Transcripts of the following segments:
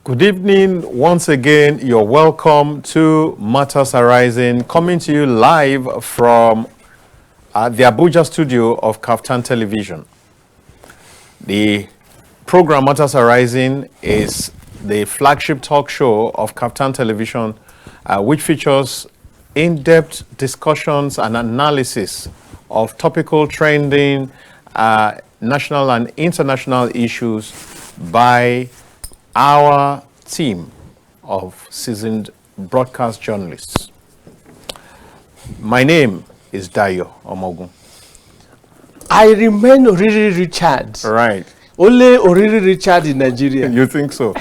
Good evening. Once again, you're welcome to Matters Arising, coming to you live from the Abuja studio of KAFTAN Television. The program Matters Arising is the flagship talk show of KAFTAN Television, which features in-depth discussions and analysis of topical, trending, national and international issues by our team of seasoned broadcast journalists. My name is Dayo Omoogun. I remain Oriri Richard. Right. Only Oriri Richard in Nigeria. You think so?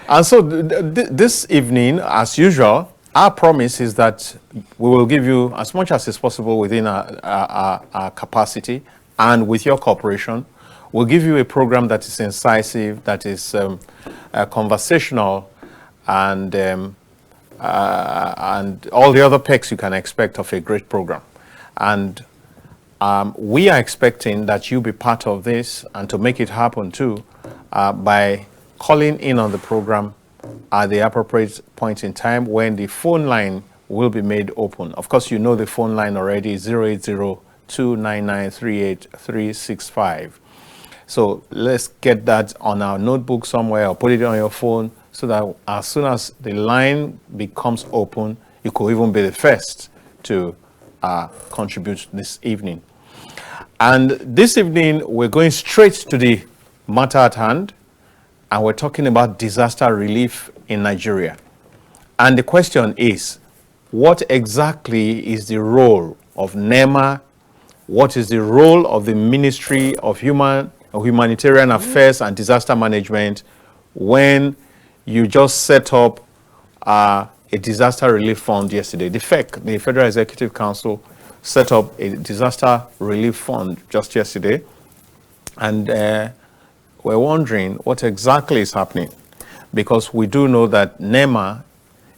And so this evening, as usual, our promise is that we will give you as much as is possible within our capacity, and with your cooperation, we'll give you a program that is incisive, that is conversational, and all the other perks you can expect of a great program. And we are expecting that you be part of this, and to make it happen too, by calling in on the program at the appropriate point in time when the phone line will be made open. Of course, you know the phone line already, 080-299-38365. So let's get that on our notebook somewhere, or put it on your phone, so that as soon as the line becomes open, you could even be the first to contribute this evening. And this evening, we're going straight to the matter at hand, and we're talking about disaster relief in Nigeria. And the question is, what exactly is the role of NEMA? What is the role of the Ministry of Humanitarian Affairs and Disaster Management when you just set up a disaster relief fund yesterday? The FEC, the Federal Executive Council, set up a disaster relief fund just yesterday. And we're wondering what exactly is happening, because we do know that NEMA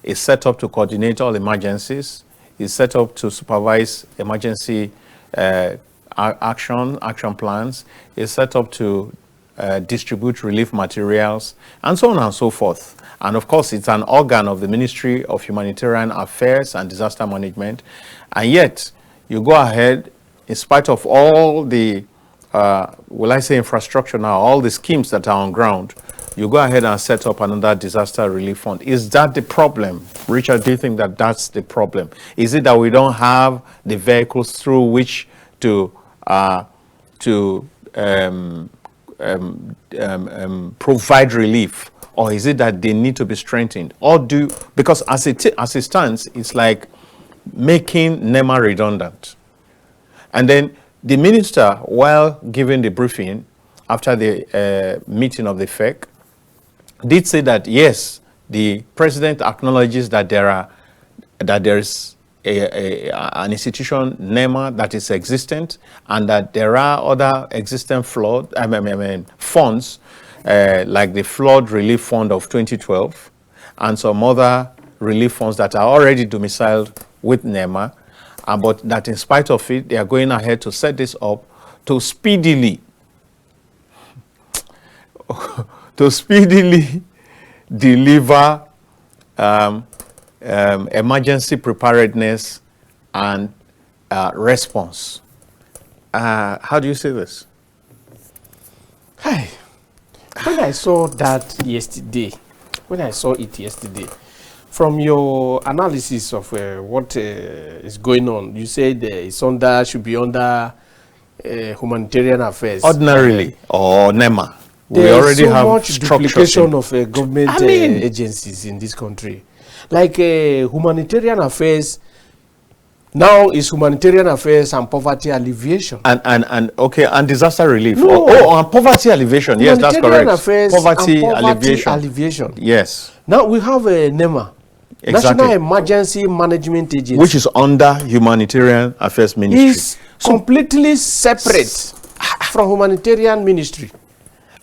is set up to coordinate all emergencies, is set up to supervise emergency action plans, is set up to distribute relief materials, and so on and so forth. And of course, it's an organ of the Ministry of Humanitarian Affairs and Disaster Management. And yet, you go ahead, in spite of all the, will I say infrastructure now, all the schemes that are on ground, you go ahead and set up another disaster relief fund. Is that the problem? Richard, do you think that that's the problem? Is it that we don't have the vehicles through which to provide relief? Or is it that they need to be strengthened? Or because as it stands, it's like making NEMA redundant. And then the minister, while giving the briefing after the meeting of the FEC, did say that yes, the president acknowledges that there is an institution, NEMA, that is existent, and that there are other existing funds, like the Flood Relief Fund of 2012, and some other relief funds that are already domiciled with NEMA, but that in spite of it, they are going ahead to set this up to speedily deliver emergency preparedness and response. How do you see this? Hi. When I saw it yesterday, from your analysis of what is going on, you said should be under humanitarian affairs. Ordinarily, or NEMA. We already have so much duplication of government agencies in this country. Like humanitarian affairs, now is humanitarian affairs and poverty alleviation. And disaster relief. No. And poverty alleviation. Yes, that's correct. Affairs poverty alleviation. Yes. Now we have a NEMA, exactly. National Emergency Management Agency, which is under Humanitarian Affairs Ministry. Is completely separate from Humanitarian Ministry.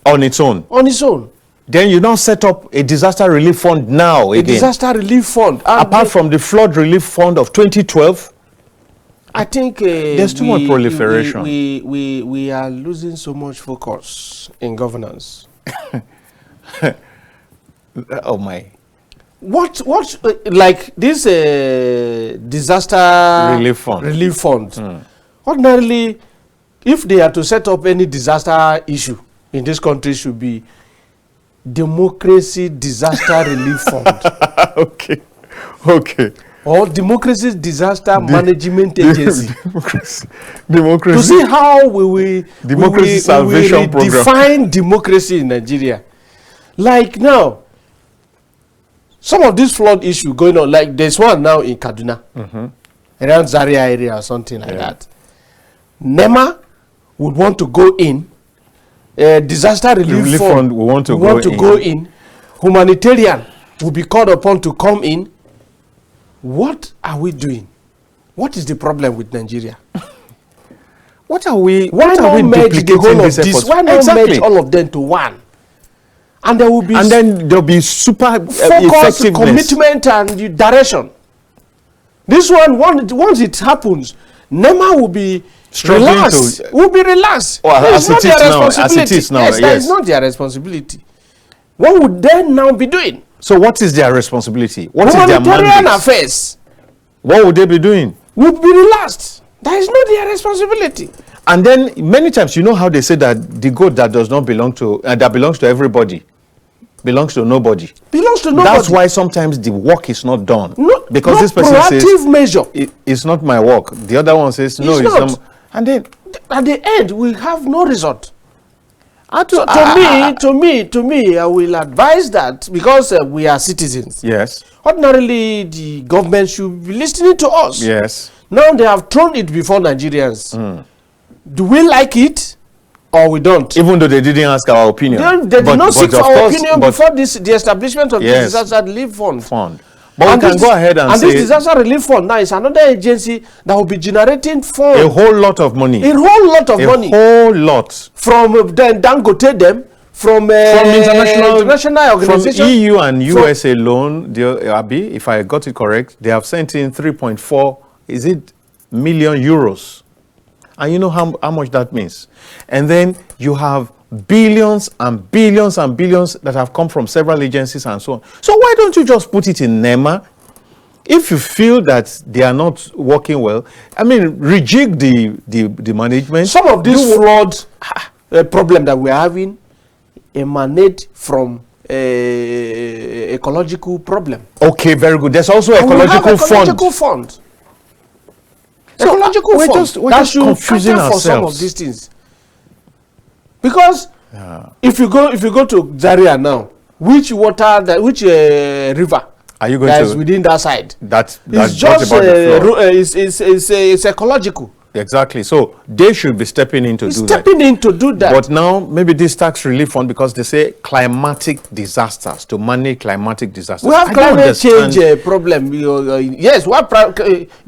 On its own. On its own. Then you now set up a disaster relief fund now again. A disaster relief fund. Apart from the flood relief fund of 2012. I think there's too much proliferation. We are losing so much focus in governance. Oh my. What like this disaster relief fund. Ordinarily, if they are to set up any disaster issue in this country, should be Democracy Disaster Relief Fund. Okay. Or Democracy Disaster Management Agency. Democracy. To see how we Salvation Program. Define democracy in Nigeria. Like now, some of this flood issue going on, like there's one now in Kaduna, around Zaria area or something like that. NEMA would want to go in. Disaster relief fund we want to go in. Humanitarian will be called upon to come in. What are we doing? What is the problem with Nigeria? Why not merge the whole of this? Why not merge all of them to one? And there will be, and then there'll be super focus, commitment, and direction. This one, once it happens, NEMA will be relaxed. Will be relaxed. As it is now. Yes, that is not their responsibility. What would they now be doing? So what is their responsibility? What is their mandate? Humanitarian affairs. What would they be doing? Would be relaxed. That is not their responsibility. And then many times, you know how they say that the goat that does not belong to, that belongs to everybody, belongs to nobody. Belongs to nobody. That's why sometimes the work is not done. Because this person says, measure. It's not my work. The other one says, no, it's not. And then at the end, we have no result. To me, I will advise that because we are citizens. Yes. Ordinarily, the government should be listening to us. Yes. Now they have thrown it before Nigerians. Do we like it or we don't? Even though they didn't ask our opinion. They did not seek for our opinion before the establishment of the Disaster Relief Fund. But we can go ahead and say... And this Disaster Relief Fund now is another agency that will be generating funds. A whole lot of money. A whole lot of money. A whole lot. From Dangote them, from international organizations. From EU and US alone, Abi, if I got it correct, they have sent in 3.4 million euros. And you know how much that means. And then you have billions and billions and billions that have come from several agencies and so on. So why don't you just put it in NEMA? If you feel that they are not working well, I mean, rejig the management. Some of this fraud problem that we are having emanate from ecological problem. Okay, very good. There's also ecological fund. So ecological fund. We're just confusing ourselves for some of these things. Because if you go to Zaria now, which river are you going that to is within that side? That's just it's ecological. Exactly. So they should be stepping in to do that. But now maybe this tax relief fund, because they say climatic disasters, to manage climatic disasters. We have climate change problem. Yes, what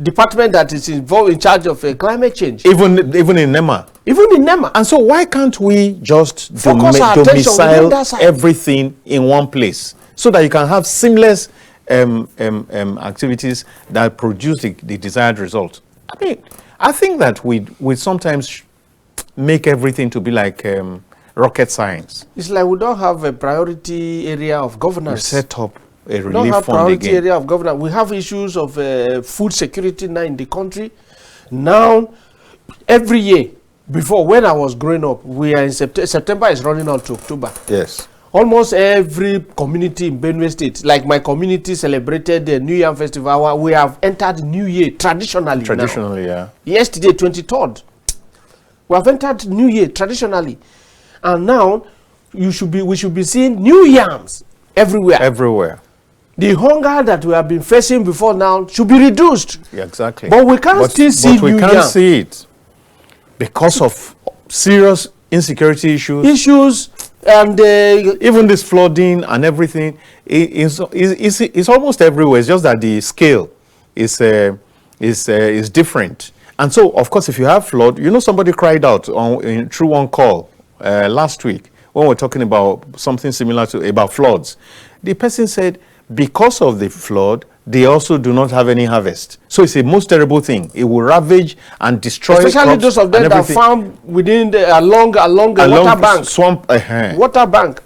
department that is involved in charge of climate change? Even in NEMA. Even in NEMA. And so why can't we just domicile everything in one place so that you can have seamless activities that produce the desired result? I mean, I think that we sometimes make everything to be like rocket science. It's like we don't have a priority area of governance. We set up a relief fund again. We don't have priority area of governance. We have issues of food security now in the country. Now, every year, before when I was growing up, we are in September is running on to October. Yes. Almost every community in Benue State, like my community celebrated the New Year Festival. We have entered New Year traditionally. Traditionally, now. Yesterday, 23rd. We have entered New Year traditionally. And now we should be seeing new yams everywhere. Everywhere. The hunger that we have been facing before now should be reduced. Yeah, exactly. But we can't still see new yams. But we can't see it because of serious insecurity issues. And even this flooding and everything is almost everywhere. It's just that the scale is different. And so, of course, if you have flood, you know, somebody cried out through one call last week when we were talking about something similar to about floods. The person said, because of the flood, they also do not have any harvest. So it's a most terrible thing. It will ravage and destroy especially those of them that are found within along a water bank. Swamp. Water bank.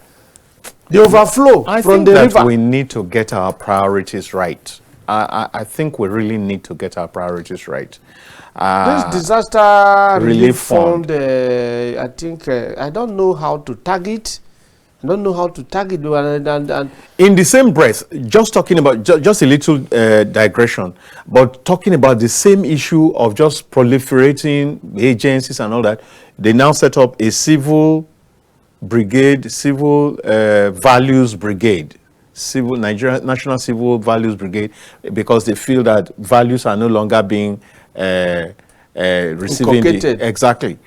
The overflow from the river. We need to get our priorities right. I think we really need to get our priorities right. This disaster relief fund, I think, I don't know how to tag it. I don't know how to tag it. And in the same breath, just talking about, just a little digression, but talking about the same issue of just proliferating agencies and all that, they now set up a civil brigade, civil values brigade, Nigeria National Civil Values Brigade, because they feel that values are no longer being receiving exactly.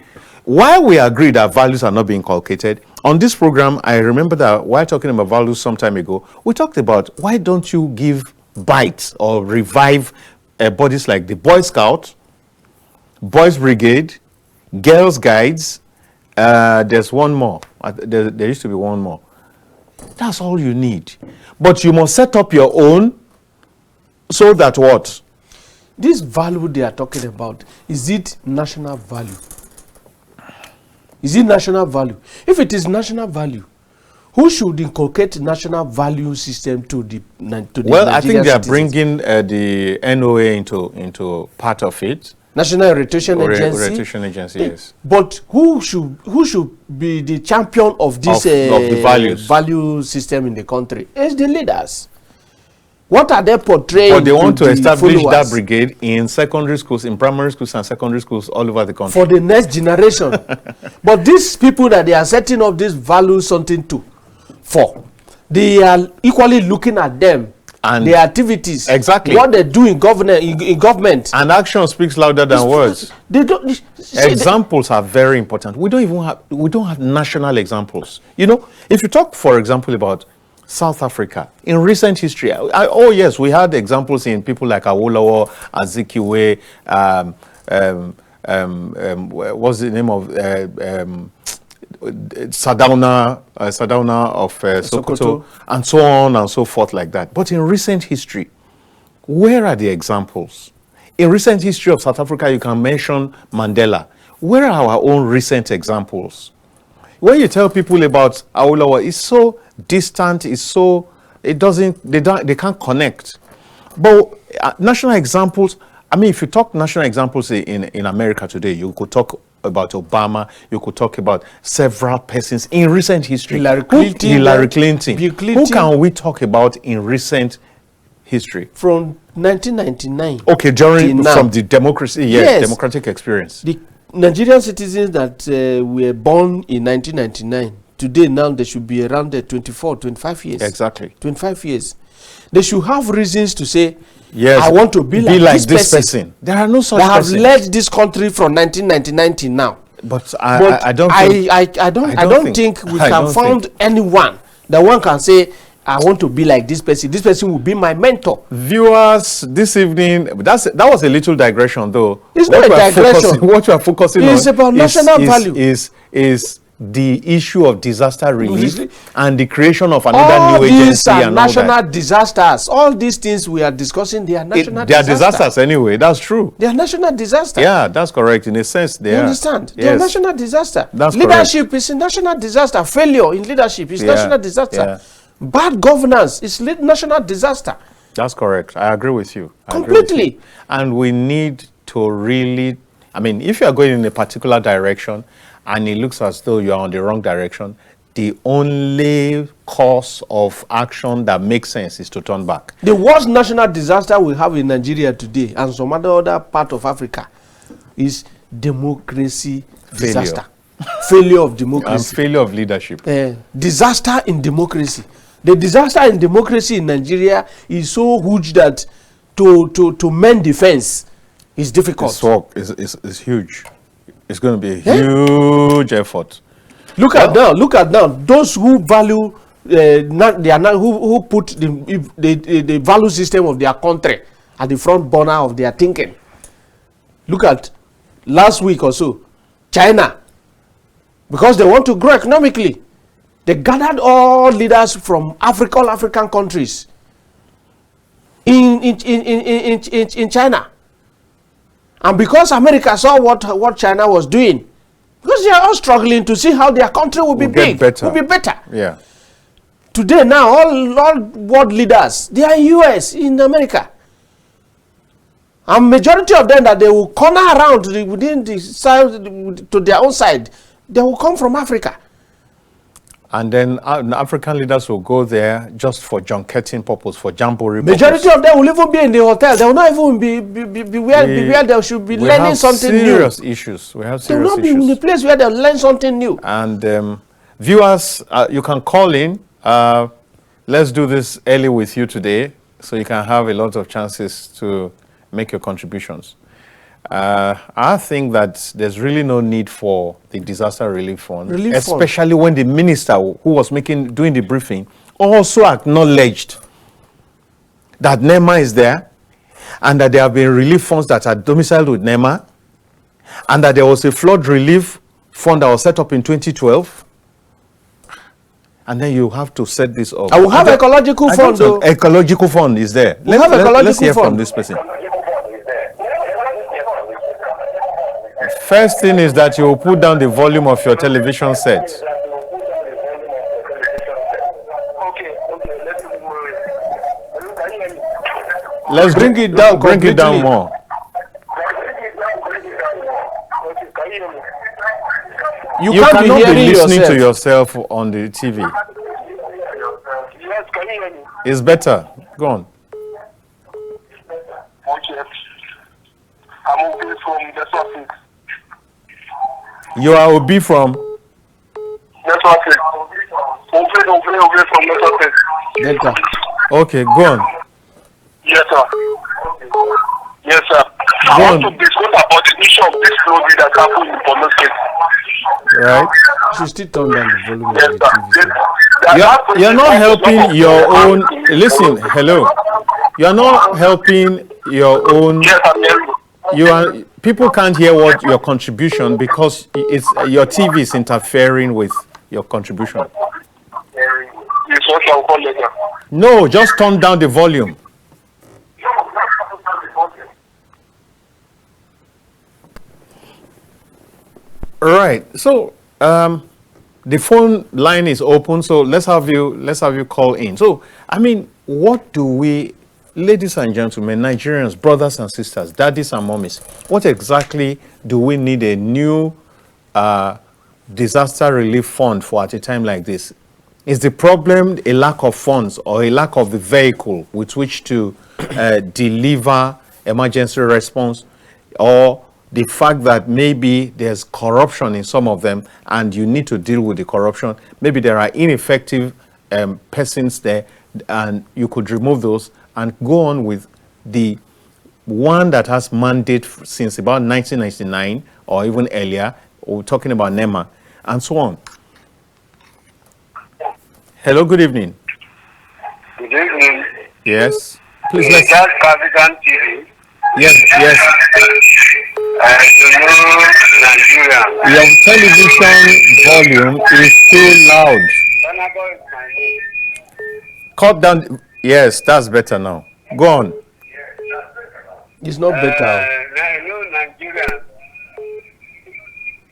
While we agree that values are not being inculcated, on this program, I remember that while talking about values some time ago, we talked about why don't you give bites or revive bodies like the Boy Scout, Boys Brigade, Girls Guides. There's one more. There used to be one more. That's all you need. But you must set up your own so that what? This value they are talking about, is it national value? Is it national value? If it is national value, who should inculcate national value system to the Well, I think they are bringing the NOA into part of it. National Orientation Agency. Orientation Agency, yes. But who should be the champion of this of the value system in the country? It's the leaders. What are they portraying? But they want to establish that brigade in secondary schools, in primary schools and secondary schools all over the country. For the next generation. But these people that they are setting up this value something for, they are equally looking at them and their activities, exactly what they do in government. And action speaks louder than words. They don't. Examples are very important. We don't have national examples. You know, if you talk, for example, about South Africa in recent history, oh yes, we had examples in people like Awolowo, Azikiwe, what's the name of Sardauna of Sokoto, and so on and so forth like that. But in recent history, where are the examples? In recent history of South Africa, you can mention Mandela. Where are our own recent examples? When you tell people about Awolowo, it's so distant, it's so, they can't connect. But national examples, I mean, if you talk national examples in America today, you could talk about Obama, you could talk about several persons in recent history. Hillary Clinton. Who can we talk about in recent history? From 1999. Okay, from the democracy, yes, democratic experience. The Nigerian citizens that were born in 1999, today now they should be around 25 years. Exactly. 25 years. They should have reasons to say, yes, I want to be like this person. There are no such that have led this country from 1999 till now. But I don't think we can find anyone that one can say, I want to be like this person. This person will be my mentor. Viewers, this evening, that was a little digression, though. It's not a digression. What you are focusing on is about national value. Is the issue of disaster relief and the creation of another new agency. All these are national disasters. All these things we are discussing, they are national disasters. They are disasters anyway. That's true. They are national disasters. Yeah, that's correct. In a sense, they you are. Understand? Yes. They are national disaster. That's leadership is a national disaster. Failure in leadership is national disaster. Yeah. Bad governance is national disaster. That's correct. I agree with you. Completely. And we need to really, I mean, if you are going in a particular direction and it looks as though you are on the wrong direction, the only course of action that makes sense is to turn back. The worst national disaster we have in Nigeria today and some other part of Africa is democracy disaster. Failure of democracy. And failure of leadership. Disaster in democracy. The disaster in democracy in Nigeria is so huge that to mend defense is difficult. It's huge. It's going to be a huge effort. Look at now. Those who value, who put the value system of their country at the front burner of their thinking. Look at last week or so, China, because they want to grow economically, they gathered all leaders from all African countries in China. And because America saw what China was doing, because they are all struggling to see how their country will be big, will be better. Yeah. Today now, all world leaders, they are in US, in America. And majority of them that they will corner around within the side to their own side, they will come from Africa. And then African leaders will go there just for junketing purpose, for jamboree Majority of them will even be in the hotel. They will not even be where they should be learning something new. We have serious issues. We have serious issues. They will not be in the place where they'll learn something new. And viewers, you can call in. Let's do this early with you today, so you can have a lot of chances to make your contributions. I think that there's really no need for the disaster relief fund, especially when the minister who was doing the briefing also acknowledged that NEMA is there, and that there have been relief funds that are domiciled with NEMA, and that there was a flood relief fund that was set up in 2012. And then you have to set this up. I will have ecological fund, though. Ecological fund is there. Let's hear from this person. First thing is that you will put down the volume of your television set. Let's bring it down. Bring it down more. You cannot be listening to yourself on the TV. Yes, can you hear me? It's better. Go on. Okay. I'm Obi from Network 6. You are Obi from? Network 6. Obi from Network 6. Delta. Okay, go on. Yes, sir. Yes, sir. I want to discuss about the issue of this flooding that happened in Borno State. Right. You still turn down the volume of the TV. You're not helping your own. Listen, hello. You're not helping your own. Yes, I'm people can't hear what your contribution, because it's your TV is interfering with your contribution. It's what I'll call later. No, just turn down the volume. All right. So the phone line is open. So let's have you call in. So I mean, what do we, ladies and gentlemen, Nigerians, brothers and sisters, daddies and mommies, what exactly do we need a new disaster relief fund for at a time like this? Is the problem a lack of funds or a lack of the vehicle with which to deliver emergency response, or the fact that maybe there's corruption in some of them and you need to deal with the corruption? Maybe there are ineffective persons there and you could remove those and go on with the one that has mandate since about 1999 or even earlier. We're talking about NEMA and so on. Hello, good evening. Good evening. Yes. Please, let's... That's KAFTANTV. Yes, yes. You know, Nigeria. Your television volume is too loud. Cut down. Yes, that's better now. Go on. It's not better. You know, Nigeria.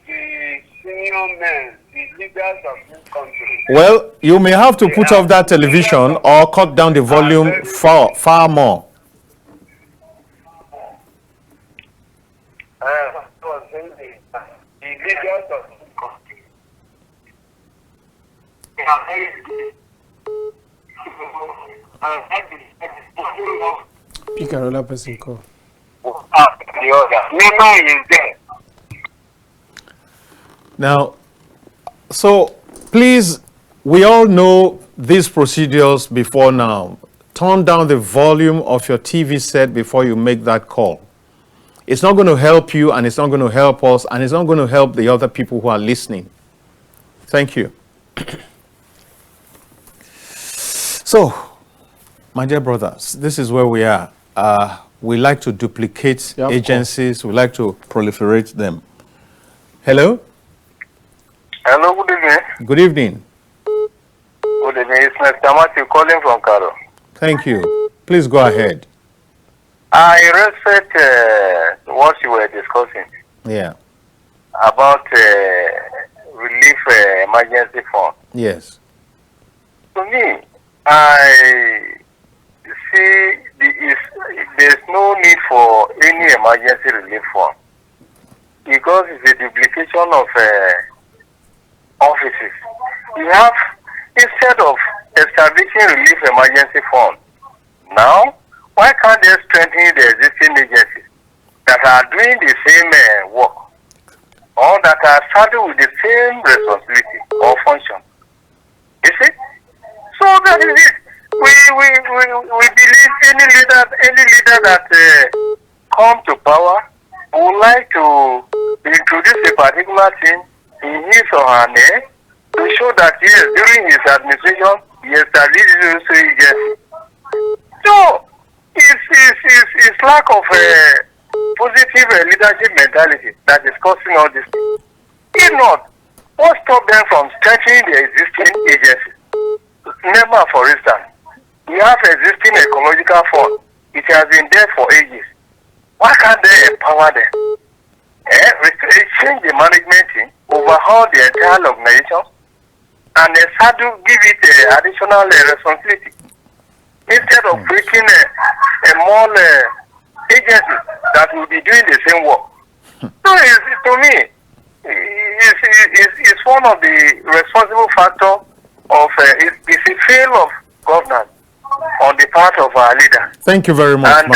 The senior men, the leaders of this country. Well, you may have to put off that television or cut down the volume far more. The leaders of this country. Pick another person call. NEMA is there. Now, so please, we all know these procedures before now. Turn down the volume of your TV set before you make that call. It's not going to help you, and it's not going to help us, and it's not going to help the other people who are listening. Thank you. So, my dear brothers, this is where we are. We like to duplicate agencies. We like to proliferate them. Hello? Hello, good evening. Good evening. Good evening. It's Mr. Matthew calling from Karo. Thank you. Please go ahead. I respect what you were discussing. Yeah. About relief emergency fund. Yes. To me, I see there's no need for any emergency relief fund because it's a duplication of offices. You have, instead of establishing relief emergency fund, now, why can't they strengthen the existing agencies that are doing the same work or that are saddled with the same responsibility or function? You see? So that is it. We believe any leader that come to power would like to introduce a particular thing in his or her name to show that yes, during his administration he established this agency. So it's lack of positive leadership mentality that is causing all this. If not, what stop them from strengthening the existing agencies? NEMA, for instance, we have existing ecological fund. It has been there for ages. Why can't they empower them? Change the management team, overhaul the entire organization, and give it additional responsibility instead of creating a more agency that will be doing the same work. So to me, it's one of the responsible factors of it's a fail of governance on the part of our leader. Thank you very much, and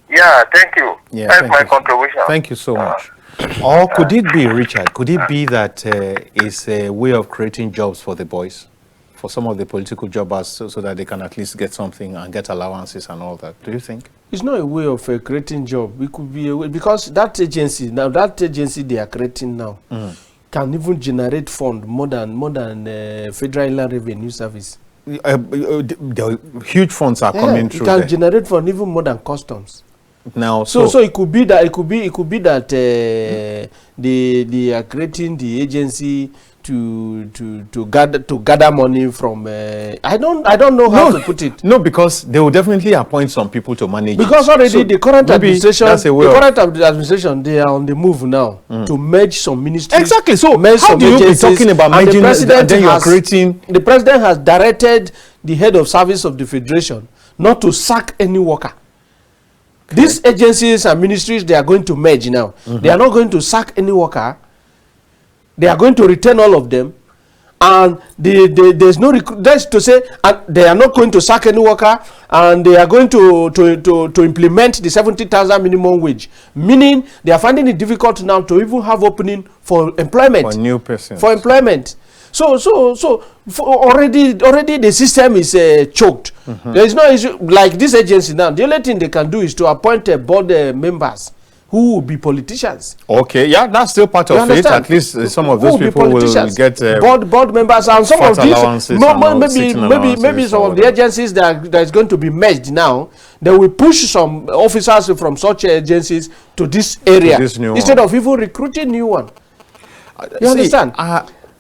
yeah, thank you. Yeah, that's my contribution. Thank you so much. Or could it be, Richard, could it be that it's a way of creating jobs for the boys, for some of the political jobbers, so that they can at least get something and get allowances and all that? Do you think? It's not a way of creating job. It could be a way, because that agency they are creating now can even generate fund more than Federal Inland Revenue Service. The huge funds are coming through. It can generate fund even more than customs. Now, so it could be that they are creating the agency to gather money from. I don't know how to put it. No, because they will definitely appoint some people to manage. Because already the current administration, they are on the move now to merge some ministries. Exactly. So how do you be talking about merging and then you are creating? The president has directed the head of service of the federation not to sack any worker. Okay. These agencies and ministries, they are going to merge now. They are not going to sack any worker. They are going to retain all of them, and there's no that's to say, and they are not going to sack any worker, and they are going to implement the 70,000 minimum wage, meaning they are finding it difficult now to even have opening for employment for new persons. For employment. So already the system is choked. There is no issue like this agency now. The only thing they can do is to appoint board members who will be politicians. Okay, yeah, that's still part of it. At least some of those people will get board members, and some of these maybe some of the agencies that is going to be merged now, they will push some officers from such agencies to this area instead of even recruiting new one. You understand?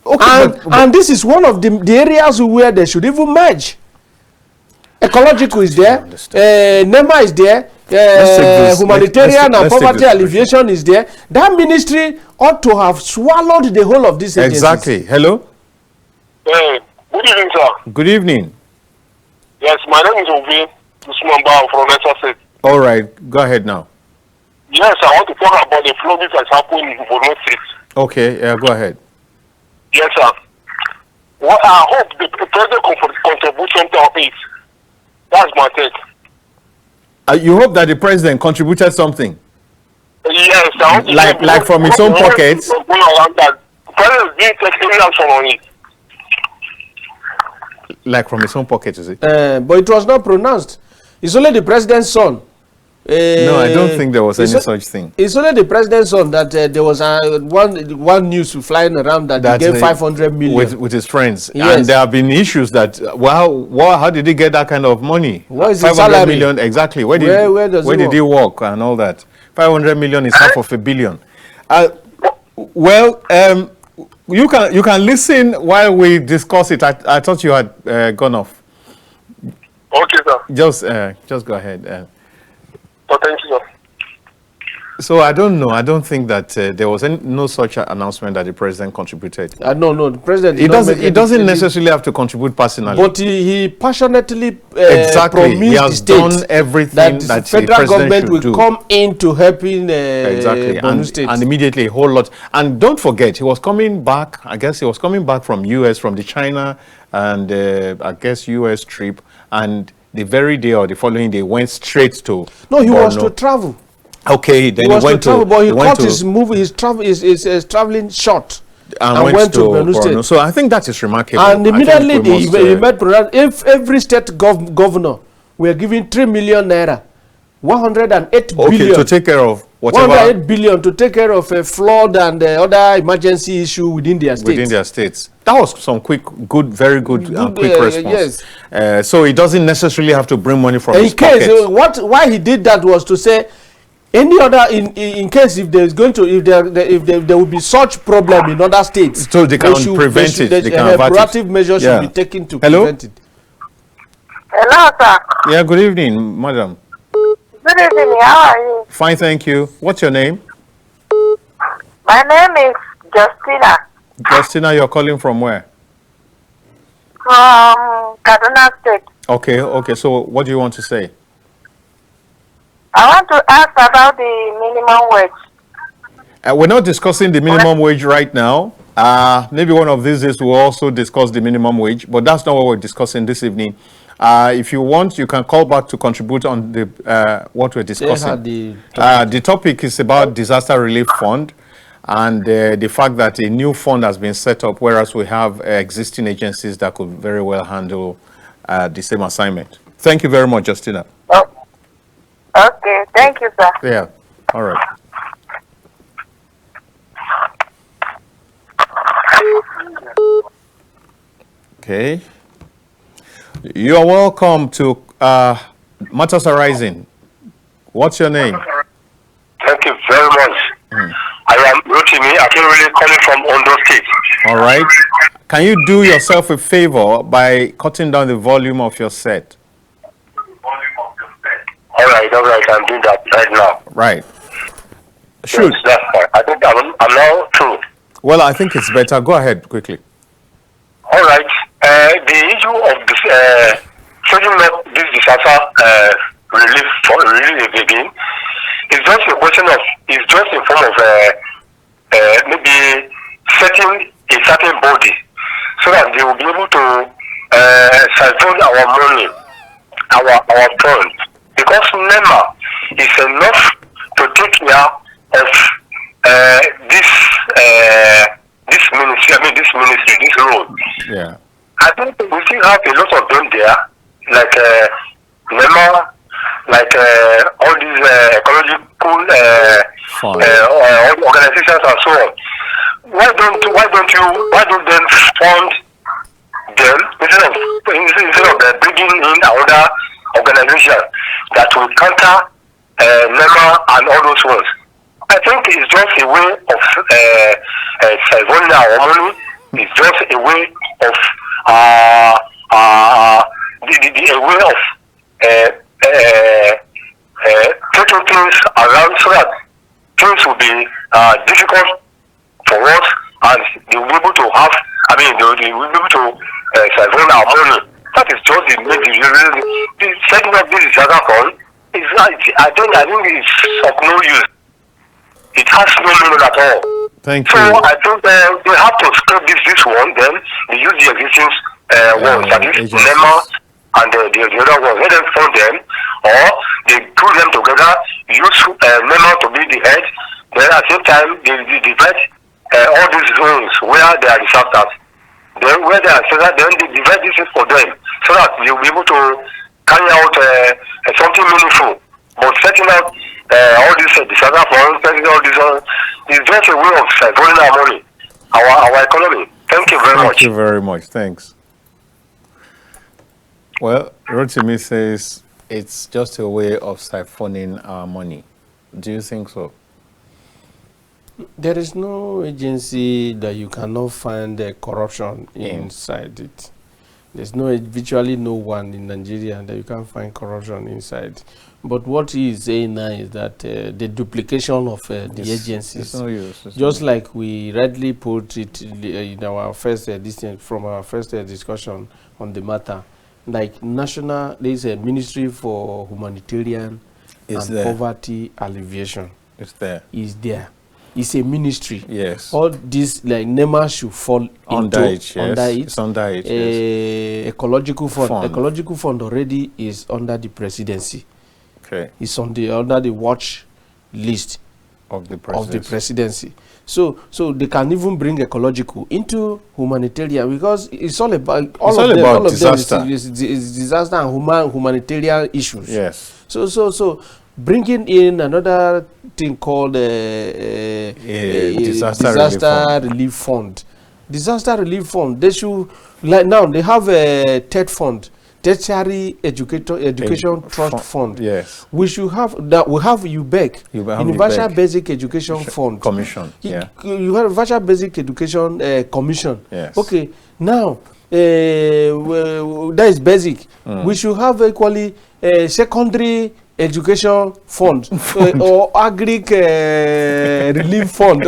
Okay, and this is one of the areas where they should even merge. Ecological is there, NEMA is there, humanitarian and poverty alleviation is there. That ministry ought to have swallowed the whole of this agency. Exactly. Hello? Good evening, sir. Good evening. Yes, my name is Ovi Usmanba from Niger State. All right, go ahead now. Yes, I want to talk about the flooding that's happening in Borno State. Okay, go ahead. Yes, sir. Well, I hope the president contribution to it. That's my take. You hope that the president contributed something? Yes, like from his own pockets? The president didn't take any action on it. Like from his own pocket, is it? But it was not pronounced. It's only the president's son. No, I don't think there was any such thing. It's only the president's son that there was one news flying around that he gave 500 million with his friends. Yes. And there have been issues that how did he get that kind of money? What is 500 million exactly? Where did he work and all that? 500 million is half of a billion. You can listen while we discuss it. I thought you had gone off. Okay, sir. Just go ahead. Thank you, sir. So I don't know. I don't think that there was no such announcement that the president contributed. No, the president. He doesn't necessarily have to contribute personally. But he passionately exactly. He has done everything that the federal government will do. Come into helping exactly, and immediately a whole lot. And don't forget, he was coming back. I guess he was coming back from US, from the China and I guess US trip, and the very day or the following day went straight to. No, he Borno. was to travel. Okay, then he went to travel, but he cut his movie. His traveling short and went to Borno State. So I think that is remarkable. And immediately he met if every state governor were giving 3 million naira, 108 billion to take care of whatever. 108 billion to take care of a flood and other emergency issue within their states. Within their states. That was some very good quick response. Yes. So he doesn't necessarily have to bring money from his pocket. Why he did that was to say, any other in case if there is going to if there will be such problem in other states, so they can prevent it. They can avert it. Proactive measures should be taken to prevent it. Hello, sir. Yeah, good evening, madam. Good evening. How are you? Fine, thank you. What's your name? My name is Justina. Justina, you're calling from where? From Kaduna State. Okay. So what do you want to say? I want to ask about the minimum wage. We're not discussing the minimum wage right now. Maybe one of these days we'll also discuss the minimum wage, but that's not what we're discussing this evening. If you want, you can call back to contribute on the what we're discussing. The topic is about disaster relief fund and the fact that a new fund has been set up, whereas we have existing agencies that could very well handle the same assignment. Thank you very much, Justina. Oh. Okay, thank you, sir. Yeah, all right. Okay. You are welcome to Matters Arising. What's your name? Thank you very much. I am Rotimi Akinwele, calling from Ondo State. All right. Can you do yourself a favor by cutting down the volume of your set? All right, I'm doing that right now. Right. Shoot. Yes, that's fine. I think I'm now through. Well, I think it's better. Go ahead quickly. All right. The issue of this setting up this disaster relief again is just a question of, it's just a form of maybe setting a certain body so that they will be able to siphon our money, our funds. Because NEMA is enough to take care of this ministry, this road. Yeah. I think we still have a lot of them there, like NEMA, like all these ecological organizations and so on. Why don't them fund them instead of bringing in another organization that will counter NEMA and all those ones? I think it's just a way of saving our money. It's just a way of taking things around so that things will be difficult for us, and they will be able to have. They will be able to siphon our money. That is just the setting up this disaster fund. I think it's of no use. It has no meaning at all. Thank you. So I think they have to scrap this one, then they use the existing ones, that is NEMA and the other ones. Let them fund them, or they put them together, use NEMA to be the head, then at the same time they divide all these zones where there are disasters. Then where there are disasters, then they divide this for them so that they will be able to carry out something meaningful. But setting up all these disaster funds, setting all these is just a way of siphoning our money, our economy. Thank you very much. Thank you very much. Thanks. Well, Rotimi says it's just a way of siphoning our money. Do you think so? There is no agency that you cannot find corruption inside it. There's virtually no one in Nigeria that you can't find corruption inside. But what he is saying now is that the duplication of the agencies, it's no use. Just like we rightly put it in our first discussion on the matter, like there is a Ministry for Humanitarian and Poverty Alleviation. It's there. Is there. It's a ministry. Yes. All this, like NEMA, should fall under it. It's under it. Ecological fund. Ecological fund already is under the presidency. Okay. It's under the watch list of the presidency. So they can even bring ecological into humanitarian, because it's all about disaster. Them is disaster and humanitarian issues. Yes. So bringing in another thing called disaster relief fund. Disaster relief fund. They should, like now they have a TED fund, Tertiary Education Trust Fund. Yes. We should have that. We have UBEC, Universal Basic Education Fund. Commission. Yeah. You have Universal Basic Education Commission. Yes. Okay. Now that is basic. We should have equally secondary education fund or agric relief fund.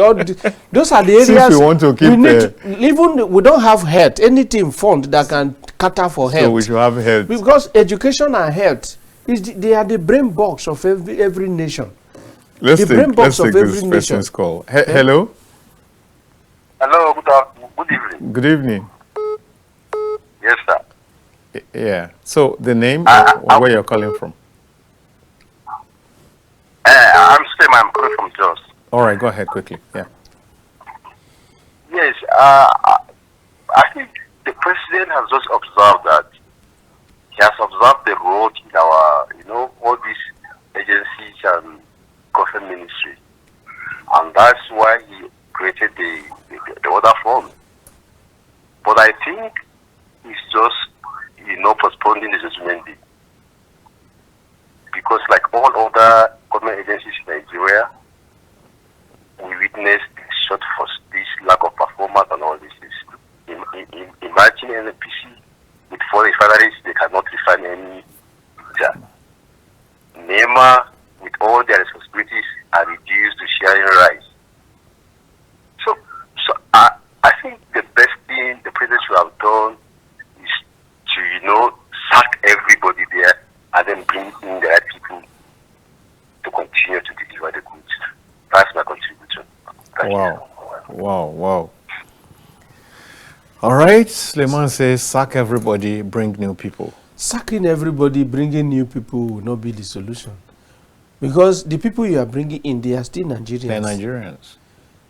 Those are the areas. Since we want to keep we don't have health, anything fund that can cater for health. So we should have health, because education and health they are the brain box of every nation. Let's take this person's call. Hello. Hello. Good evening. Good evening. Yes, sir. Yeah. So the name, where you're calling from? I'm calling from Jos. All right, go ahead quickly. Yeah. Yes, I think the president has just observed that he has observed the road in our, all these agencies and government ministry, and that's why he created the other fund. But I think he's just, postponing the judgment day, because like all other government agencies in Nigeria, we witnessed this lack of performance and all this. Imagine NPC with 4 refineries, they cannot refine any litre. NEMA, with all their responsibilities, are reduced to sharing rice. So I think the best thing the president should have done is to, sack everybody there and then bring in the right people to continue to deliver the goods. That's my contribution. Wow. All right, Suleiman says, sack everybody, bring new people. Sacking everybody, bringing new people will not be the solution. Because the people you are bringing in, they are still Nigerians. They're Nigerians.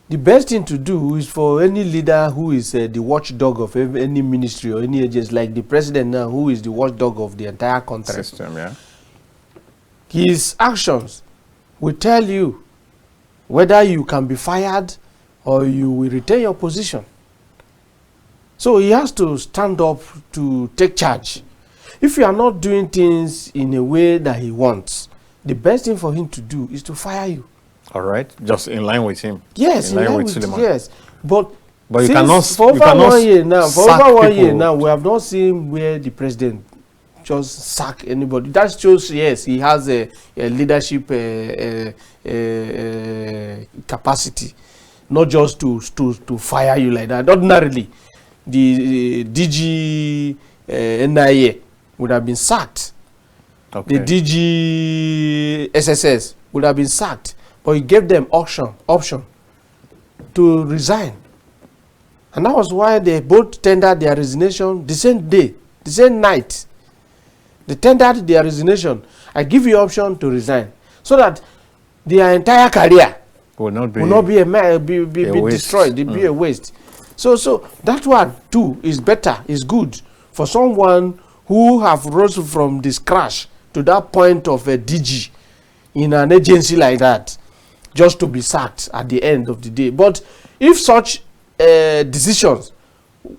The best thing to do is for any leader who is the watchdog of any ministry or any agency, like the president now, who is the watchdog of the entire country. System, yeah. His actions will tell you whether you can be fired or you will retain your position. So he has to stand up to take charge. If you are not doing things in a way that he wants, the best thing for him to do is to fire you. All right, just in line with him. Yes, in line with Suleiman. Yes, but you cannot. For over 1 year now, we have not seen where the president just sack anybody. That shows, yes, he has a leadership capacity, not just to fire you like that. Ordinarily, the DG NIA would have been sacked. Okay. The DG SSS would have been sacked. But he gave them option to resign. And that was why they both tendered their resignation the same day, the same night. They tendered their resignation. I give you option to resign, so that their entire career will not be destroyed. It will be a waste. So that one too is better, is good for someone who have rose from this crash to that point of a DG in an agency like that, just to be sacked at the end of the day. But if such decisions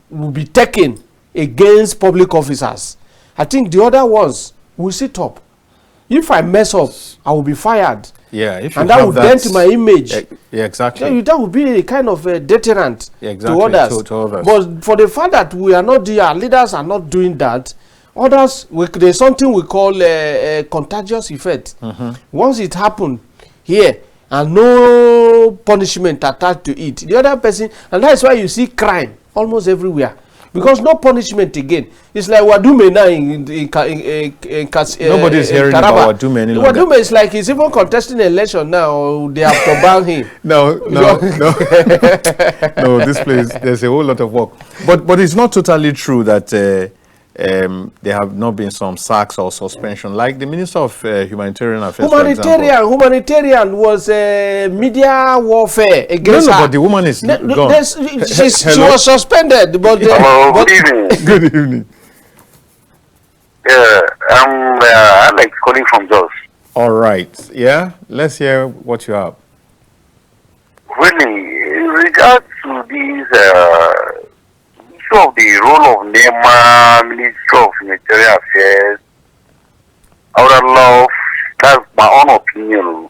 will be taken against public officers, I think the other ones will sit up If I mess up, I will be fired. Yeah, if you and that would dent my image. Yeah, exactly. So that would be a kind of a deterrent to others. To others. But for the fact that we are not doing, our leaders are not doing that, others, there's something we call a contagious effect. Once it happened here and no punishment attached to it, the other person, and that's why you see crime almost everywhere. Because no punishment again. It's like Wadume now nobody is hearing about Wadume any longer. Wadume is like he's even contesting an election now. They have to ban him. No. No, this place, there's a whole lot of work. But it's not totally true that there have not been some sacks or suspension. Like the Minister of Humanitarian Affairs, Humanitarian was media warfare against her. But the woman is gone. She was suspended. But good evening. Good evening. I'm Alex calling from Jos. All right. Yeah, let's hear what you have. Really, in regards to this issue of the role of NEMA, Ministry of Humanitarian Affairs, I would have loved, that's my own opinion.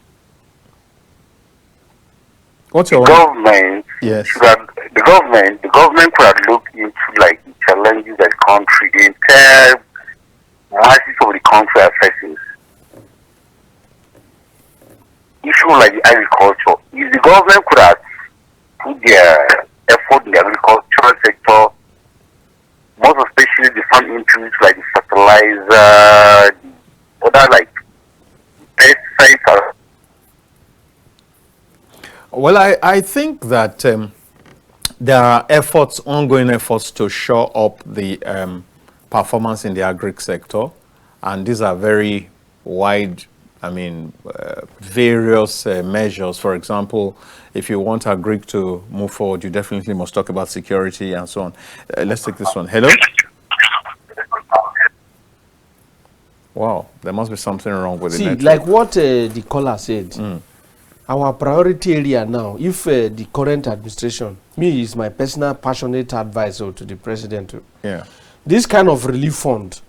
What's your government? Yes. The government could have looked into like the challenges that the country, the entire masses of the country are facing. Issue like the agriculture. If the government could have put their effort in the agricultural sector, most especially the farm inputs like the fertilizer, the other like pesticides. Well, I think that there are ongoing efforts to shore up the performance in the agri sector, and these are very wide, various measures. For example, if you want agri to move forward, you definitely must talk about security and so on. Let's take this one. Hello? Wow, there must be something wrong with the network. Like what the caller said, our priority area now, if the current administration, me is my personal passionate advisor to the president, this kind of relief fund,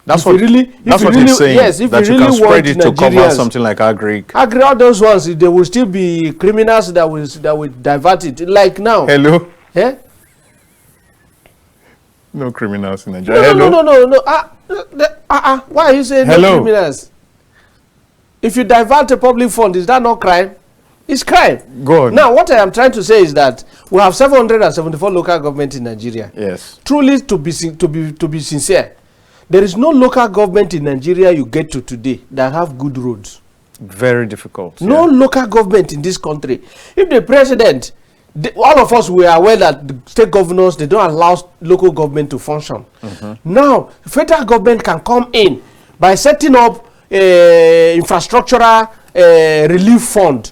that's what he's saying. Yes, if that you really can spread it to cover Nigerians, something like agri, all those ones, there will still be criminals that will divert it. Like now. Hello? Eh? No criminals in Nigeria. No. Why are you saying no criminals? If you divert a public fund, is that not crime? It's crime. Go on. Now, what I am trying to say is that we have 774 local government in Nigeria. Yes. Truly, to be sincere, there is no local government in Nigeria you get to today that have good roads. Very difficult. No local government in this country. If the president, all of us were aware that the state governors, they don't allow local government to function. Now, federal government can come in by setting up infrastructural relief fund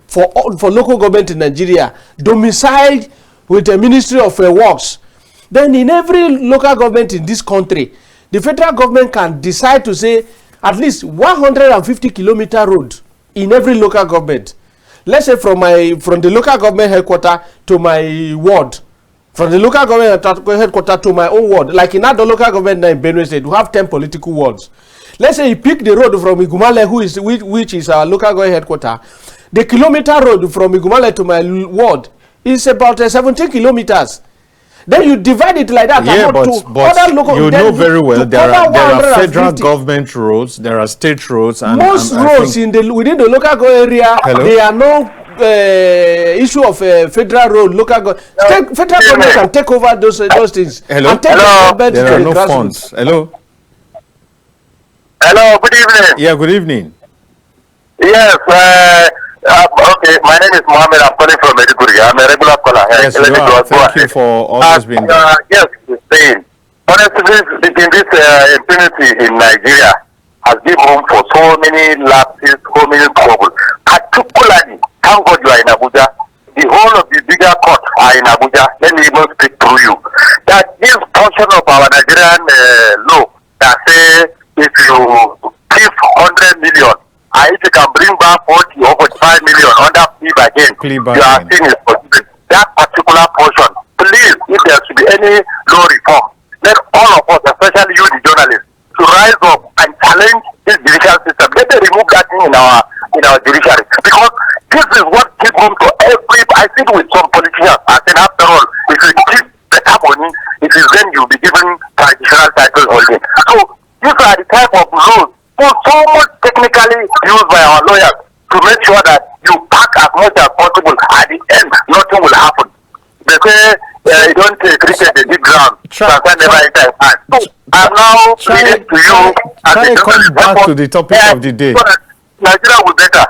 for local government in Nigeria, domiciled with the Ministry of Works. Then in every local government in this country, the federal government can decide to say at least 150-kilometer road in every local government. Let's say from the local government headquarters to my ward, from the local government headquarters to my own ward. Like in other local government in Benue State, we have 10 political wards. Let's say you pick the road from Igumale, which is our local government headquarters. The kilometer road from Igumale to my ward is about 17 kilometers. Then you divide it like that. Yeah, but you know very well there are federal government roads, there are state roads, and most roads within the local government area. They are no issue of federal road. Federal government can take over those things. Hello. And take the there are no funds. Hello. Hello. Good evening. Yeah. Good evening. Yes. Okay, my name is Mohammed. I'm calling from Medjugorje. I'm a regular caller. Yes, you are. Thank you for always being there. Yes, saying honestly, this impunity in Nigeria has given room for so many lapses, so many trouble. Particularly, thank God you are in Abuja. The whole of the bigger courts are in Abuja. Let me even speak through you. That this portion of our Nigerian law that say if you give 100 million. If you can bring back 40 or 45 million under plea bargain, you are saying is possible. That particular portion, please, if there should be any law reform, let all of us, especially you, the journalists, to rise up and challenge this judicial system. in our judiciary, because this is what gives room to every. I think with some politicians, I said after all, if you keep better money, it is then you'll be given traditional title holding. So these are the type of laws so much technically used by our lawyers to make sure that you pack as much as possible. At the end, nothing will happen. They say you don't cricket the deep ground. So I'm now reading to you. Try come back to the topic of the day. So that Nigeria will better.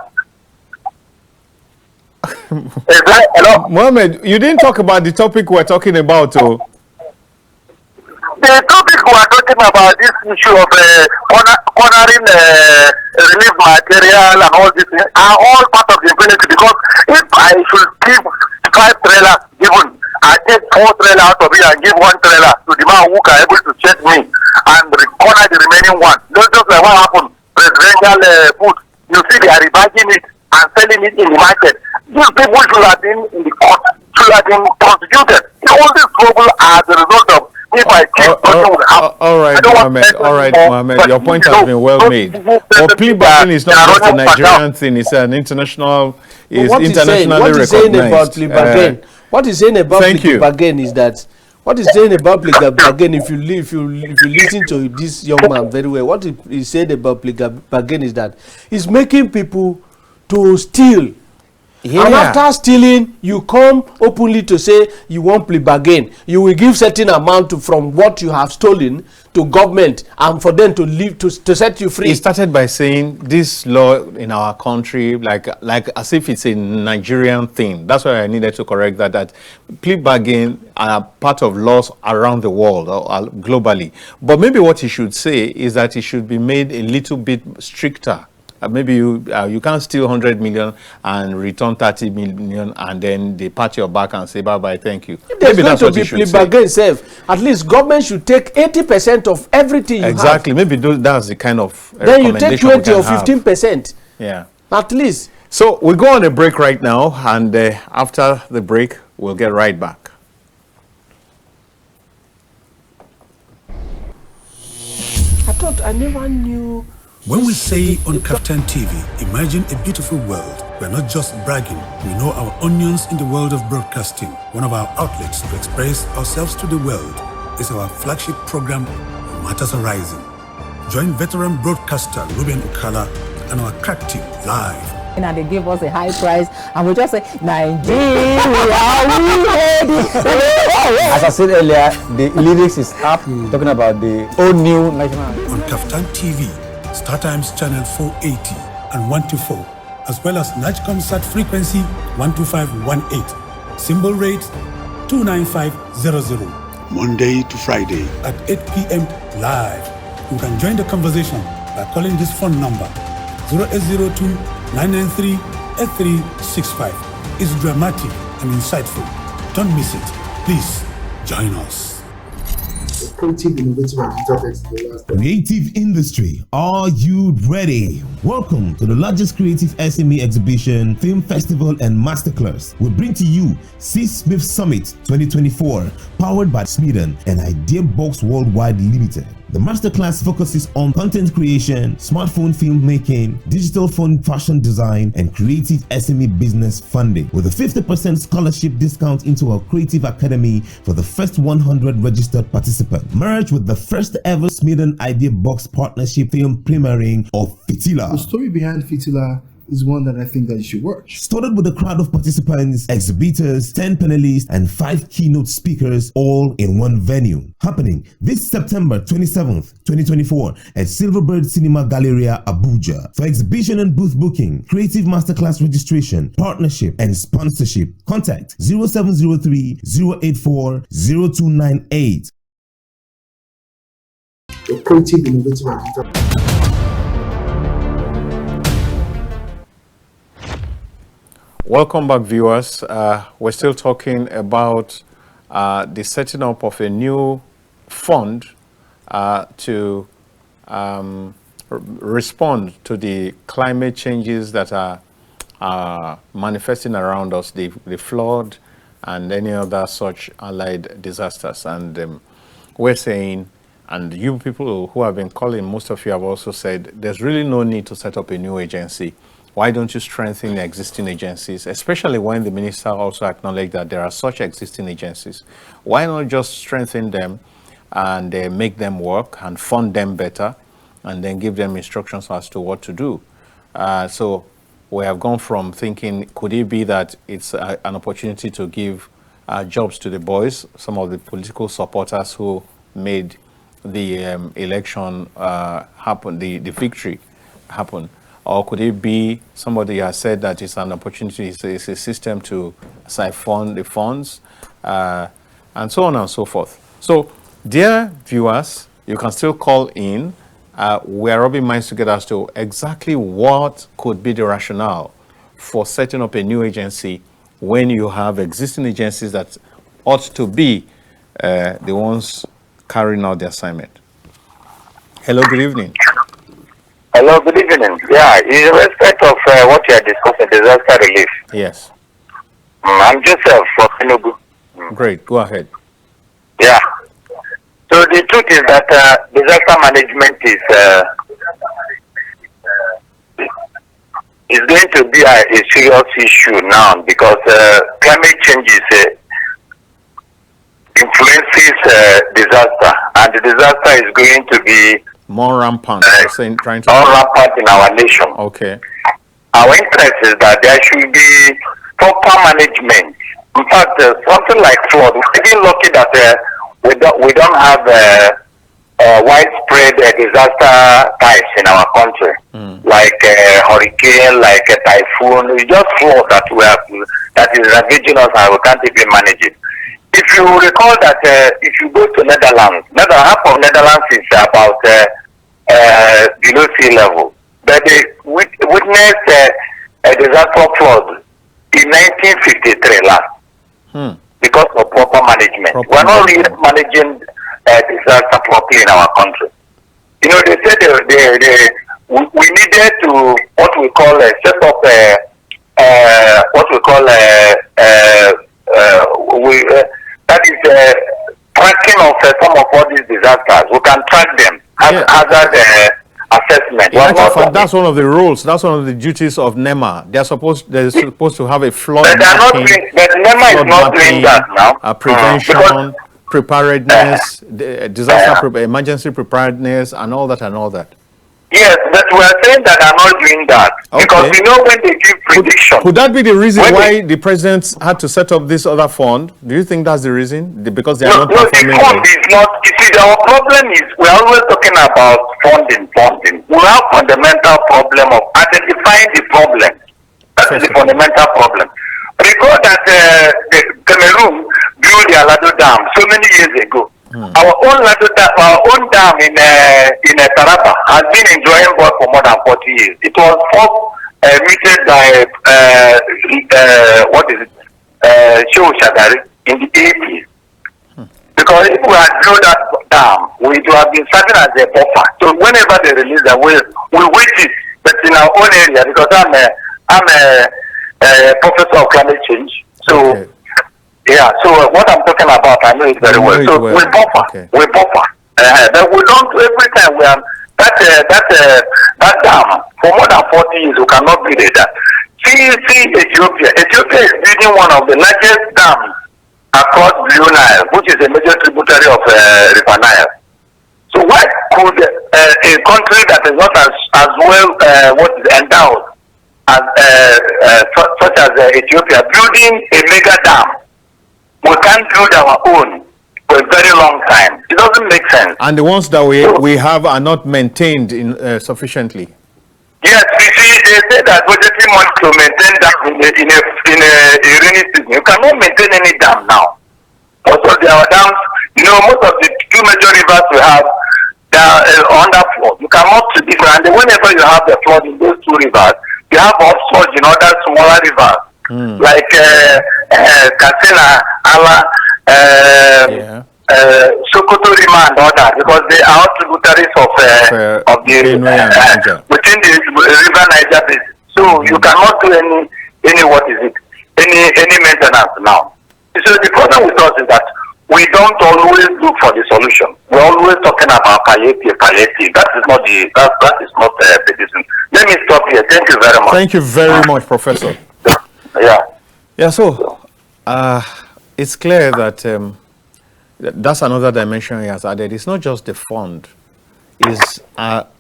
Hello? Mohammed, you didn't talk about the topic we're talking about. Oh. The topic we are talking about, this issue of cornering relief material and all these things, are all part of the impunity, because if I should give 5 trailers given, I take 4 trailers out of it and give 1 trailer to the man who can able to check me and corner the remaining one. Not just like what happened, presidential food. You see they are rebagging it and selling it in the market. These people should have been in the court, should have been prosecuted. All this trouble as a result of if I keep all right, Mohammed, your point has been well made. But plea bargaining is not just a Nigerian thing, it's an international, internationally recognized. What he's saying about plea bargain is that, what he's saying about plea bargain, if you listen to this young man very well, what he said about plea bargain is that he's making people to steal. Yeah. And after stealing, you come openly to say you want plea bargain. You will give certain amount from what you have stolen to government, and for them to leave to set you free. He started by saying this law in our country, like as if it's a Nigerian thing. That's why I needed to correct that plea bargain are part of laws around the world or globally. But maybe what he should say is that it should be made a little bit stricter. Maybe you can't steal 100 million and return 30 million and then they pat your back and say bye-bye, thank you. Maybe that's what you should say. At least government should take 80% of everything you have. Exactly. Maybe that's the kind of then you take 20 or 15%. Yeah. At least. So we'll go on a break right now, and after the break, we'll get right back. I never knew. When we say on KAFTANTV, imagine a beautiful world, we're not just bragging, we know our onions in the world of broadcasting. One of our outlets to express ourselves to the world is our flagship program, Matters Arising. Join veteran broadcaster Ruben Ukala and our crack team live. And they give us a high price, and we just say, Nigeria, we ready. As I said earlier, the lyrics is up, talking about the old new national. On KAFTANTV, Startimes channel 480 and 124, as well as NIGCOMSAT frequency 12518, symbol rate 29500. Monday to Friday at 8 p.m. live. You can join the conversation by calling this phone number 0802-993-8365. It's dramatic and insightful. Don't miss it. Please join us. Creative industry, are you ready? Welcome to the largest creative SME exhibition, film festival and masterclass. We bring to you C. Smith Summit 2024, powered by Sweden and Idea Box Worldwide Limited. The masterclass focuses on content creation, smartphone filmmaking, digital phone fashion design, and creative SME business funding, with a 50% scholarship discount into our creative academy for the first 100 registered participants. Merge with the first ever Sweden Idea Box partnership film premiering of Fitila. The story behind Fitila is one that I think that you should watch. Started with a crowd of participants, exhibitors, 10 panelists, and 5 keynote speakers, all in one venue. Happening this September 27th, 2024 at Silverbird Cinema Galleria, Abuja. For exhibition and booth booking, creative masterclass registration, partnership, and sponsorship, contact 0703-084-0298. The creative innovative. Welcome back, viewers. We're still talking about the setting up of a new fund to respond to the climate changes that are manifesting around us, the flood and any other such allied disasters. And we're saying And you people who have been calling, most of you have also said there's really no need to set up a new agency. Why don't you strengthen the existing agencies, especially when the minister also acknowledged that there are such existing agencies? Why not just strengthen them and make them work and fund them better and then give them instructions as to what to do? So we have gone from thinking, could it be that it's an opportunity to give jobs to the boys, some of the political supporters who made the election happen, the victory happen? Or could it be somebody has said that it's an opportunity, it's a system to siphon the funds, and so on and so forth. So, dear viewers, you can still call in. We are rubbing minds together as to exactly what could be the rationale for setting up a new agency when you have existing agencies that ought to be the ones carrying out the assignment. Hello, good evening. Hello, good evening. Yeah, in respect of what you are discussing, disaster relief. Yes. I'm Joseph from Tinubu. Great, go ahead. Yeah. So the truth is that disaster management is going to be a serious issue now, because climate change influences disaster, and the disaster is going to be more rampant. Trying to more rampant in our nation. Okay. Our interest is that there should be proper management. In fact, something like flood. We're even lucky that we don't have widespread disaster types in our country, like hurricane, like a typhoon. It's just flood that is ravaging us, and we can't even manage it. If you recall that if you go to Netherlands, half of Netherlands is about below sea level. But they witnessed a disaster flood in 1953 last, because of proper management. We're not really managing disaster properly in our country. You know, they said we needed to what we call set up that is tracking of some of all these disasters. We can track them as hazard assessment. That's one of the rules. That's one of the duties of NEMA. They're supposed to have a flood. But NEMA is not doing that now. Prevention, preparedness, disaster, emergency preparedness, and all that. Yes, but we are saying that I'm not doing that. Okay. Because you know when they give prediction. Could that be the reason why the president had to set up this other fund? Do you think that's the reason? Because they are not performing? No, the fund is not. You see, our problem is we're always talking about funding. We have fundamental problem of identifying the problem. That is the fundamental problem. Recall that the Cameroon built the Alado Dam so many years ago. Our own dam in Taraba has been enjoying work for more than 40 years. It was first muted by Shehu Shagari in the 80s. Because if we had built that dam, we would have been serving as a buffer. So whenever they release that, we wait it, but in our own area, because I'm a professor of climate change. So. Okay. Yeah, so what I'm talking about, I know it very well. So we buffer, but we don't every time we are that dam for more than 40 years. We cannot build it. See Ethiopia. Ethiopia is building one of the largest dams across Blue Nile, which is a major tributary of River Nile. So why could a country that is not as well endowed as such as Ethiopia building a mega dam? We can't build our own for a very long time. It doesn't make sense. And the ones that we have are not maintained sufficiently. Yes, you see, they say that budgeting money to maintain dam in a rainy season. You cannot maintain any dam now. Also, there are dams. You know, most of the two major rivers we have, they are under flood. You cannot predict, and whenever you have the flood in those two rivers, you have upsurge in other smaller rivers. Like Katsina, Ala, Sokoto, Rima, and all that, because they are tributaries of the within the river Niger basin. So you cannot do any maintenance now. So the problem with us is that we don't always look for the solution. We're always talking about palliative. That is not the reason. Let me stop here. Thank you very much. Thank you very much, Professor. Yeah. So it's clear that that's another dimension he has added. It's not just the fund. It's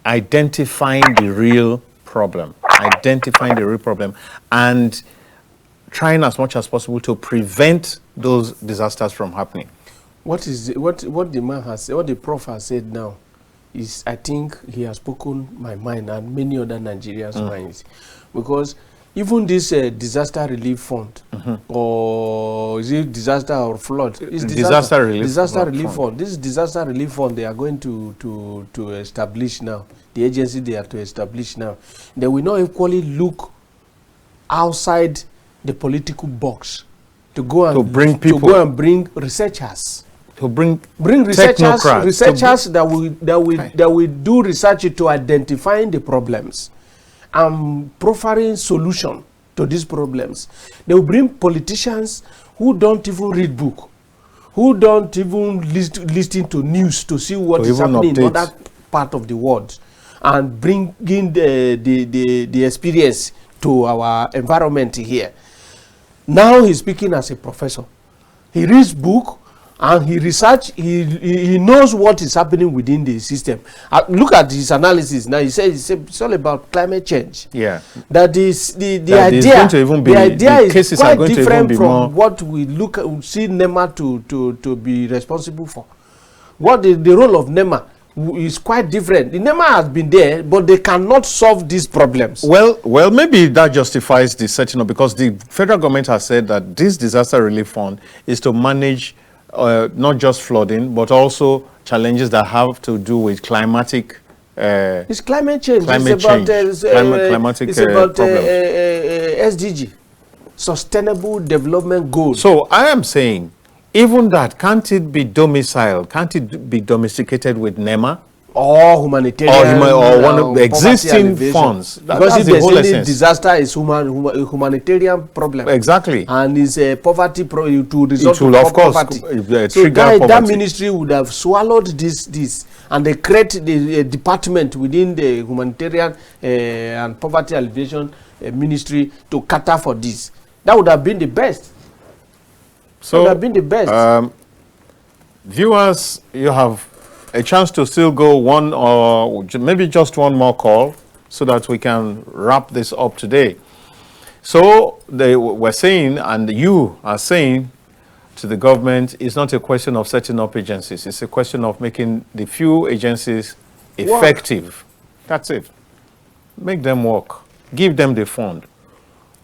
identifying the real problem. And trying as much as possible to prevent those disasters from happening. What the man has said, what the prof has said now is, I think he has spoken my mind and many other Nigerians' minds, because even this disaster relief fund, or is it disaster or flood? It's disaster relief fund. This disaster relief fund they are going to establish now. The agency they are to establish now, they will not equally look outside the political box to go and bring researchers. To bring researchers that will do research to identifying the problems and proffering solution to these problems. They will bring politicians who don't even read book, who don't even listen to news to see what is happening in other part of the world, and bring in the experience to our environment here. Now he's speaking as a professor. He reads book and he research. He knows what is happening within the system. Look at his analysis. Now he says it's all about climate change. Yeah. That is the idea is quite different from what we see NEMA to be responsible for. What the role of NEMA is quite different. The NEMA has been there, but they cannot solve these problems. Well, maybe that justifies the setting up, because the federal government has said that this disaster relief fund is to manage not just flooding, but also challenges that have to do with climatic. It's climate change. Climatic SDG, Sustainable Development Goals. So I am saying, even that, can't it be domiciled? Can't it be domesticated with NEMA? Or humanitarian, or one of the existing funds? Because if there's any disaster, it's humanitarian problem. Exactly. And it's a poverty to result to poverty. So that ministry would have swallowed this, and they create the department within the humanitarian and poverty alleviation ministry to cater for this. That would have been the best. So, viewers, you have a chance to still go one or maybe just one more call so that we can wrap this up today. So they were saying, and you are saying to the government, it's not a question of setting up agencies. It's a question of making the few agencies effective. That's it. Make them work. Give them the fund.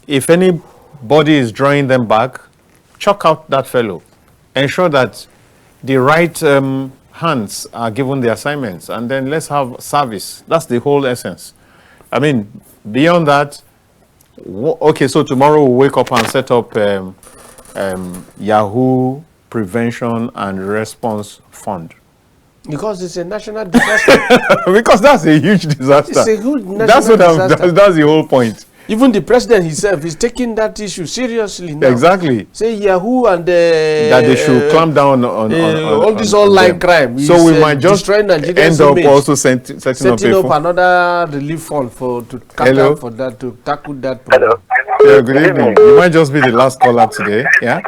If anybody is drawing them back, chuck out that fellow. Ensure that the right hands are given the assignments, and then let's have service. That's the whole essence. I mean, beyond that, okay, so tomorrow we'll wake up and set up Yahoo Prevention and Response Fund. Because it's a national disaster. Because that's a huge disaster. It's a huge national disaster. That's the whole point. Even the president himself is taking that issue seriously now. Exactly. Say Yahoo and that they should clamp down on all this online crime. So we might just end up also setting up another relief fund to tackle that problem. Hello. Yeah, good evening. You might just be the last caller today. Yeah.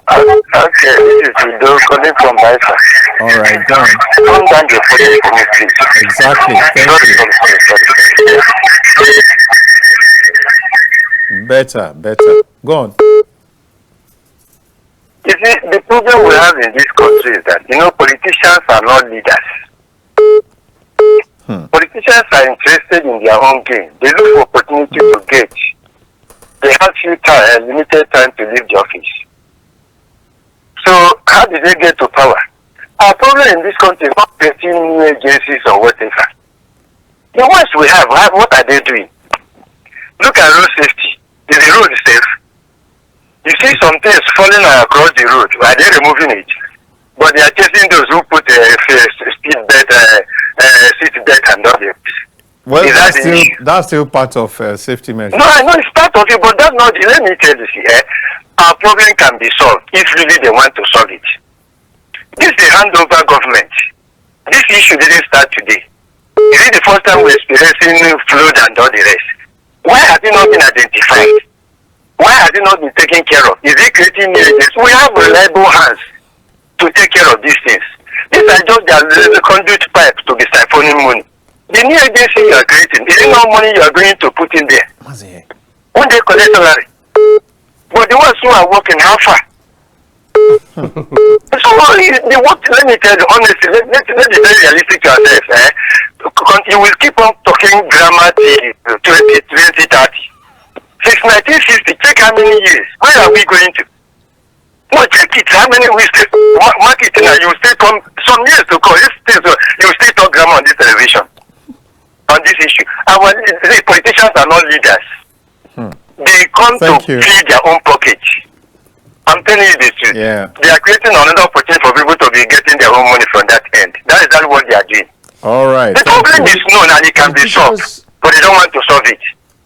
Okay, this is Udo calling from Baisa. All right, done. Calm down your phone for me, please. Exactly. Thank you. Better. Go on. You see, the problem we have in this country is that, politicians are not leaders. Politicians are interested in their own game. They look for opportunity to get. They have limited time to leave the office. So, how did they get to power? Our problem in this country is not getting new agencies or whatever. The ones we have, what are they doing? Look at road safety. Is the road safe? You see some things falling across the road. Are they removing it? But they are chasing those who put speed belt, seat belt and all that. Well, that's still part of safety measures. No, I know it's part of it, but that's not. Let me tell you, our problem can be solved if really they want to solve it. This is a handover government. This issue didn't start today. Is it the first time we're experiencing flood and all the rest? Why has it not been identified? Why has it not been taken care of? Is it creating new agencies? We have reliable hands to take care of these things. These are just the conduit pipes to be siphoning money. The new agency you are creating, is it not money you are going to put in there? When they collect salary. But the ones who are working, how far? So let me tell you honestly, let's be very realistic to ourselves. You will keep on talking grammar till 2030. Since 1960, check how many years. Where are we going to? No, check it. How many we still marketing and you will still come some years to come. You will still talk grammar on this television on this issue. The politicians are not leaders. They come to feed their own pocket. I'm telling you this truth. Yeah. They are creating another opportunity for people to be getting their own money from that end. That is what they are doing. All right. The problem is known and it can be solved, but they don't want to solve it.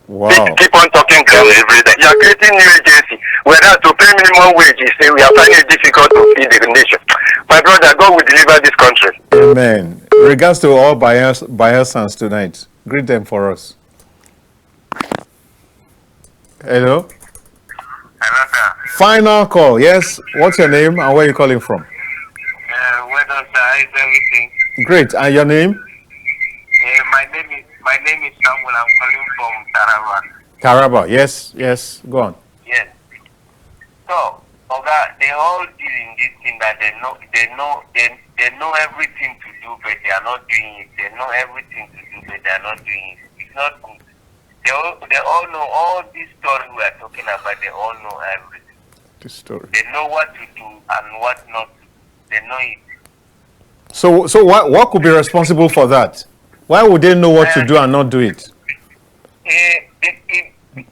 Wow. They keep on talking grammar every day. You are creating new agency. Whether to pay minimum wages, we are finding it difficult to feed the nation. My brother, God will deliver this country. Amen. Regards to all Bayelsans tonight. Greet them for us. Hello? Hello, sir. Final call. Yes. What's your name and where are you calling from? Well done, sir. How is everything? Great. And your name? My name is Samuel. I'm calling from Taraba. Taraba. Yes. Yes. Go on. Yes. So, Oga, they all deal in this thing that they know everything to do, but they are not doing it. They know everything to do, but they are not doing it. It's not good. They all know all this story we are talking about. They all know everything. This story. They know what to do and what not to do. They know it. So what could be responsible for that? Why would they know what to do and not do it?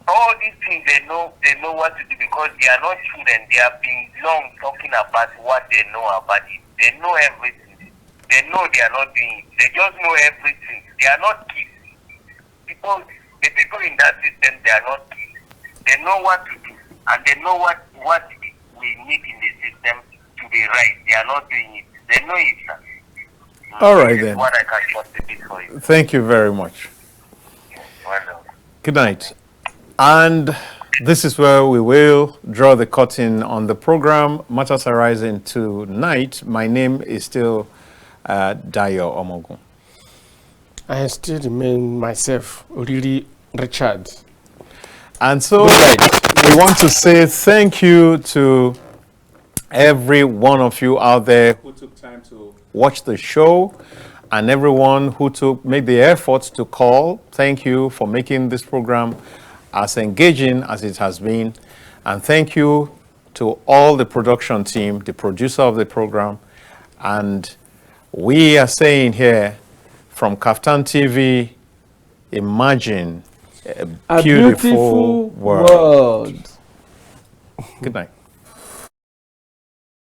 All these things they know what to do because they are not children. They have been long talking about what they know about it. They know everything. They know they are not doing it. They just know everything. They are not kids. The people in that system, they are not kids. They know what to do and they know what we need in the system to be right. They are not doing it. They know it, sir. All right then. What I can contribute for you. Thank you very much. Well done. Good night. And this is where we will draw the curtain on the program Matters Arising tonight. My name is still Dayo Omoogun. I still remain myself, Oriri Richard. And so we want to say thank you to every one of you out there who took time to watch the show and everyone who made the effort to call. Thank you for making this program as engaging as it has been. And thank you to all the production team, the producer of the program. And we are saying here from KAFTANTV, imagine a beautiful world. Good night.